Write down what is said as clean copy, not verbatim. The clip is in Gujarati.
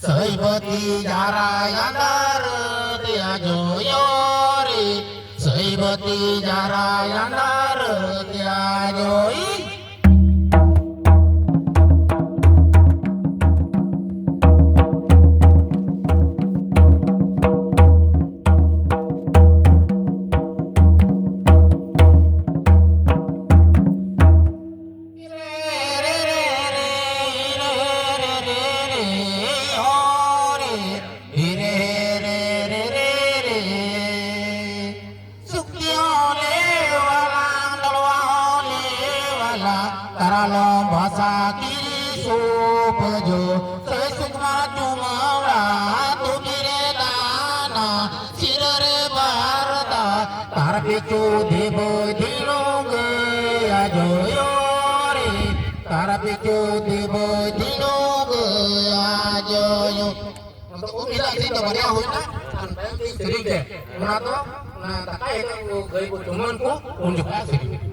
સૈબતી જારા અંદર ત્યાં જોયો રે સૈબતી જારા અંદર ત્યાં જોઈ તારાલો ભાષા કી સોપજો સે સુખમાં ચુમાવડા તુમી રે દાના શિર રે ભારતા તાર પીછો દેવો ધીનો ગયા જોયો રે તાર પીછો દેવો ધીનો ગયા જોયો તો ઉમીલા થી તો ભર્યા હોય ના અને સ્ત્રી કે ના તો ના તાકાય કે ગઈ કો ચુમન કો ઊંજ શ્રી